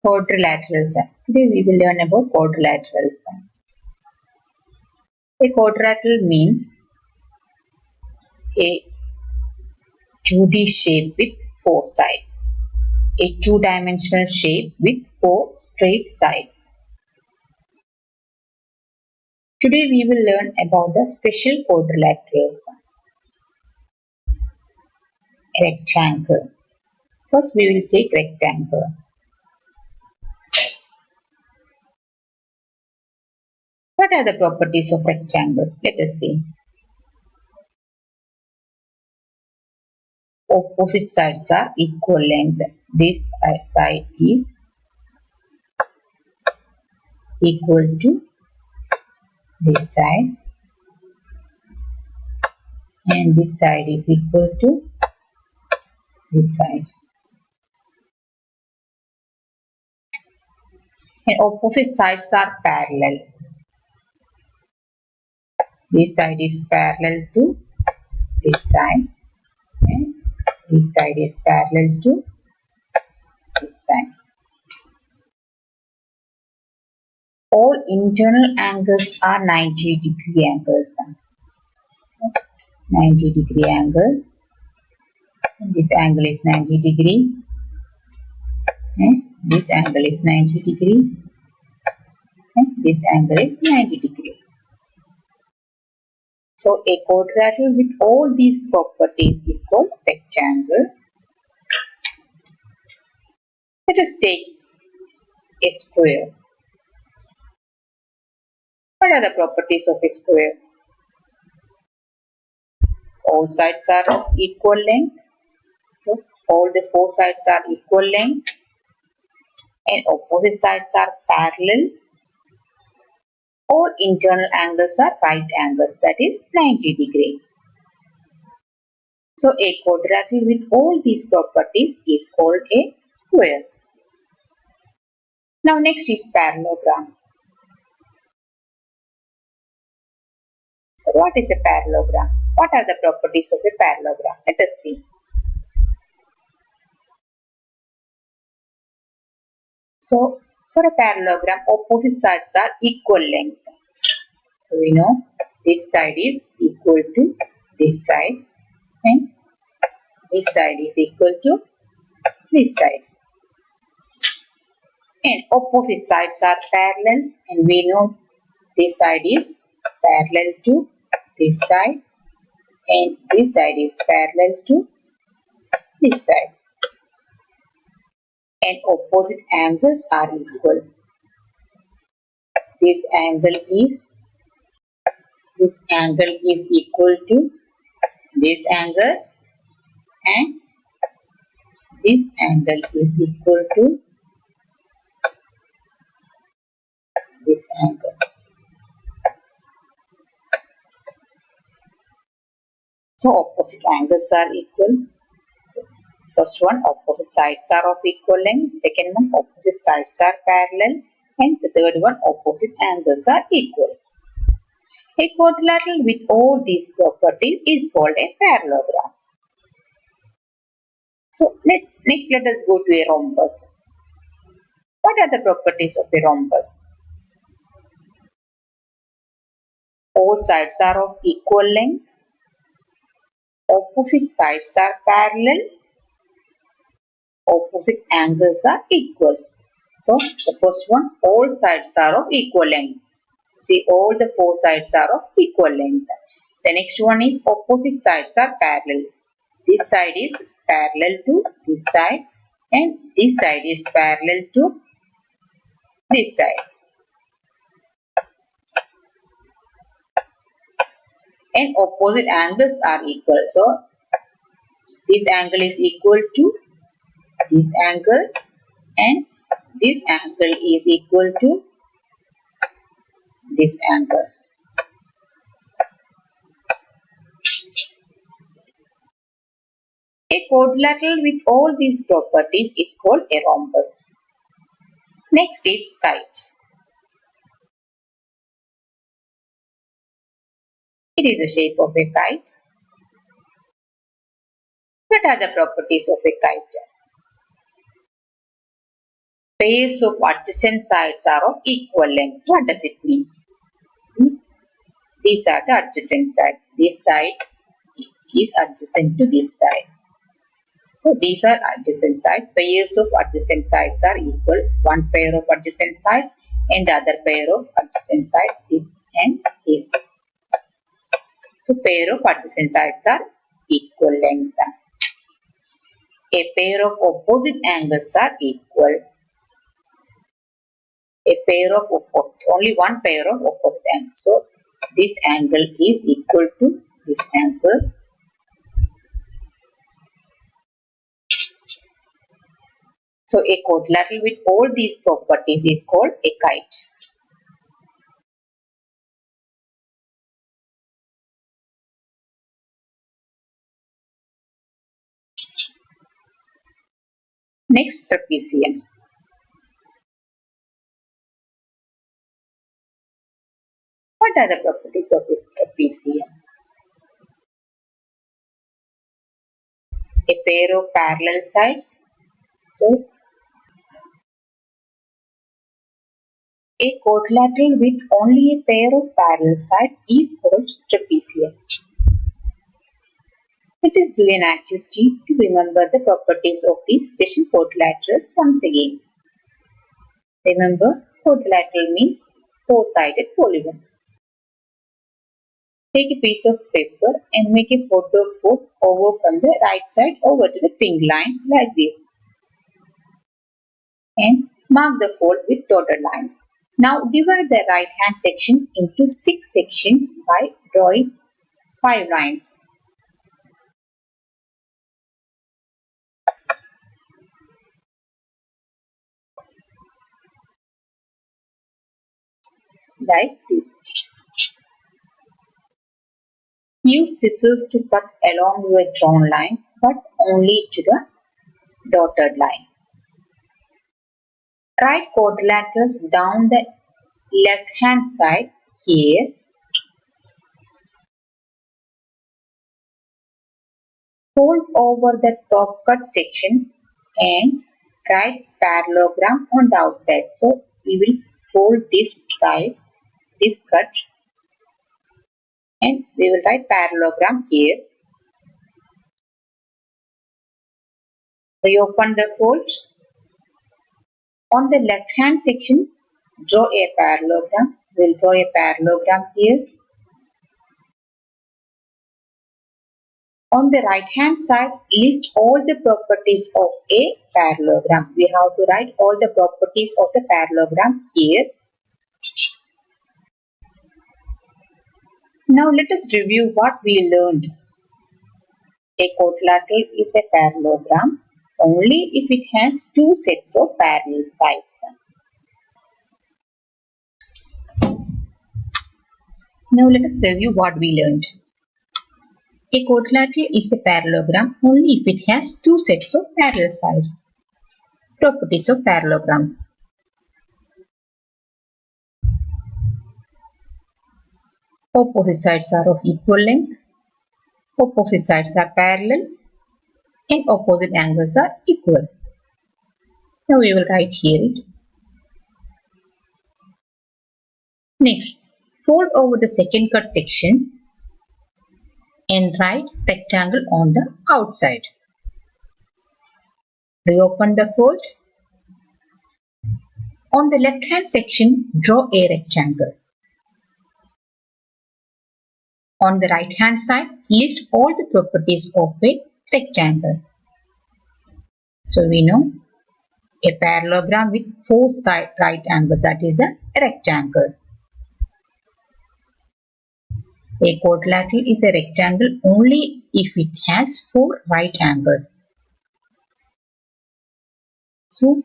Quadrilaterals. Today we will learn about quadrilaterals. A quadrilateral means a 2D shape with 4 sides. A two-dimensional shape with 4 straight sides. Today we will learn about the special quadrilaterals. Rectangle. First we will take rectangle. What are the properties of rectangles? Let us see. Opposite sides are equal length. This side is equal to this side and this side is equal to this side. And opposite sides are parallel. This side is parallel to this side and this side is parallel to this side. All internal angles are 90-degree angles. 90-degree angle. And this angle is 90 degree. And this angle is 90 degree. And this angle is 90 degree. So a quadrilateral with all these properties is called rectangle. Let us take a square. What are the properties of a square? All sides are of equal length. So all the 4 sides are equal length. And opposite sides are parallel. All internal angles are right angles, that is 90 degree. So a quadrilateral with all these properties is called a square. Now next is parallelogram. So what is a parallelogram? What are the properties of a parallelogram? Let us see. So for a parallelogram, opposite sides are equal length. So we know this side is equal to this side and this side is equal to this side. And opposite sides are parallel and we know this side is parallel to this side and this side is parallel to this side. And opposite angles are equal. This angle is equal to this angle and this angle is equal to this angle. So opposite angles are equal. First one, opposite sides are of equal length. Second one, opposite sides are parallel. And the third one, opposite angles are equal. A quadrilateral with all these properties is called a parallelogram. So next let us go to a rhombus. What are the properties of a rhombus? All sides are of equal length. Opposite sides are parallel. Opposite angles are equal. So the first one, all sides are of equal length. See, all the 4 sides are of equal length. The next one is opposite sides are parallel. This side is parallel to this side and this side is parallel to this side. And opposite angles are equal. So this angle is equal to this angle and this angle is equal to this angle. A quadrilateral with all these properties is called a rhombus. Next is kite. It is the shape of a kite. What are the properties of a kite? Pairs of adjacent sides are of equal length. What does it mean? These are the adjacent sides. This side is adjacent to this side. So these are adjacent sides. Pairs of adjacent sides are equal. One pair of adjacent sides and the other pair of adjacent sides, this and this. So pair of adjacent sides are equal length. A pair of opposite angles are equal. A pair of opposite, only one pair of opposite angles. So this angle is equal to this angle. So a quadrilateral with all these properties is called a kite. Next, trapezium. What are the properties of this trapezium? A pair of parallel sides. So a quadrilateral with only a pair of parallel sides is called trapezium. Let us do an activity to remember the properties of these special quadrilaterals once again. Remember, quadrilateral means four-sided polygon. Take a piece of paper and make a photo fold over from the right side over to the pink line like this. And mark the fold with dotted lines. Now divide the right hand section into 6 sections by drawing 5 lines. Like this. Use scissors to cut along your drawn line but only to the dotted line. Write quadrilaterals down the left hand side here. Fold over the top cut section and write parallelogram on the outside. So we will fold this side, this cut, and we will write parallelogram here. Reopen the fold. On the left hand section, draw a parallelogram. We will draw a parallelogram here. On the right hand side, list all the properties of a parallelogram. We have to write all the properties of the parallelogram here. Now let us review what we learned. A quadrilateral is a parallelogram only if it has two sets of parallel sides. Now let us review what we learned. A quadrilateral is a parallelogram only if it has two sets of parallel sides. Properties of parallelograms. Opposite sides are of equal length. Opposite sides are parallel. And opposite angles are equal. Now we will write here it. Next, fold over the second cut section and write rectangle on the outside. Reopen the fold. On the left hand section, draw a rectangle. On the right hand side, list all the properties of a rectangle. So we know a parallelogram with four side right angles, that is a rectangle. A quadrilateral is a rectangle only if it has four right angles. So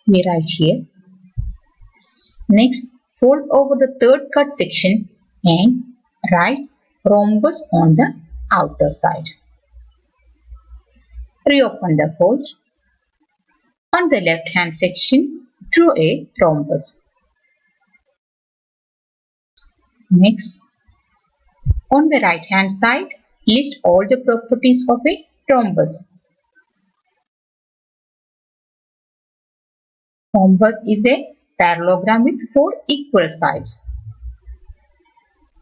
we write here. Next, fold over the third cut section and write rhombus on the outer side. Reopen the fold. On the left hand section, draw a rhombus. Next, on the right hand side, list all the properties of a rhombus. Rhombus is a parallelogram with four equal sides.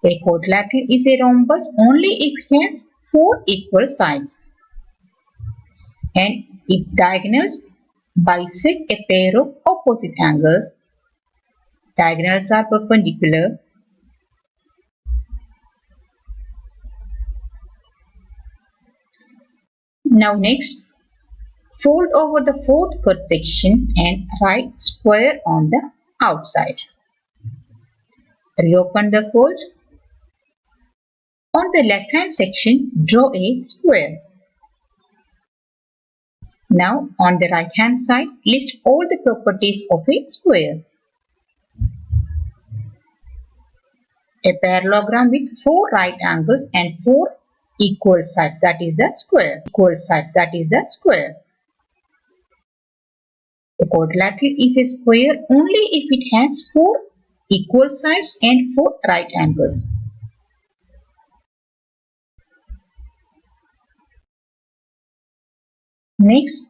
A quadrilateral is a rhombus only if it has four equal sides and its diagonals bisect a pair of opposite angles. Diagonals are perpendicular. Now next, fold over the fourth cut section and write square on the outside. Reopen the fold. On the left hand section, draw a square. Now on the right hand side, list all the properties of a square. A parallelogram with four right angles and four equal sides, that is the square. A quadrilateral is a square only if it has four equal sides and four right angles. Next,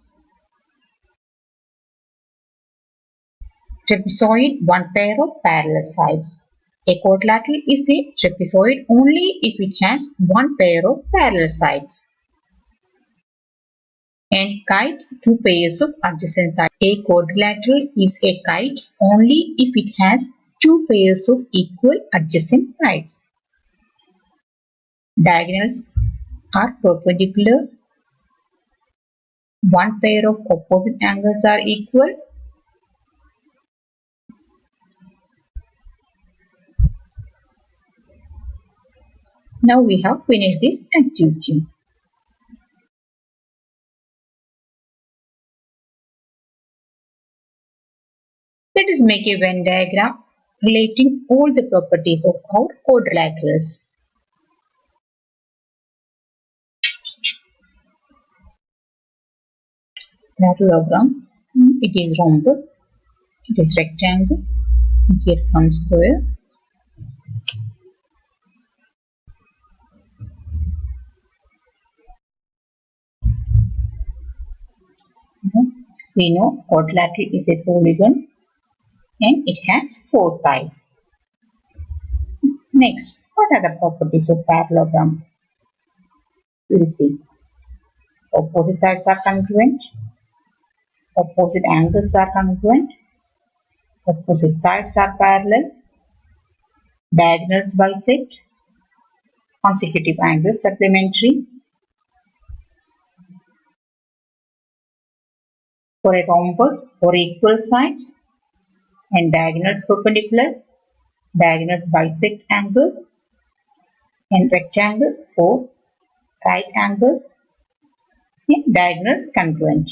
trapezoid, one pair of parallel sides. A quadrilateral is a trapezoid only if it has one pair of parallel sides. And kite, two pairs of adjacent sides. A quadrilateral is a kite only if it has two pairs of equal adjacent sides. Diagonals are perpendicular. One pair of opposite angles are equal. Now we have finished this activity. Let us make a Venn diagram relating all the properties of our quadrilaterals. Parallelograms, it is rhombus, it is rectangle, and here comes square. We know quadrilateral is a polygon and it has four sides. Next, what are the properties of parallelogram? We will see. Opposite sides are congruent, opposite angles are congruent, opposite sides are parallel, diagonals bisect, consecutive angles supplementary. For a rhombus, four equal sides and diagonals perpendicular, diagonals bisect angles, and rectangle, four right angles and diagonals congruent.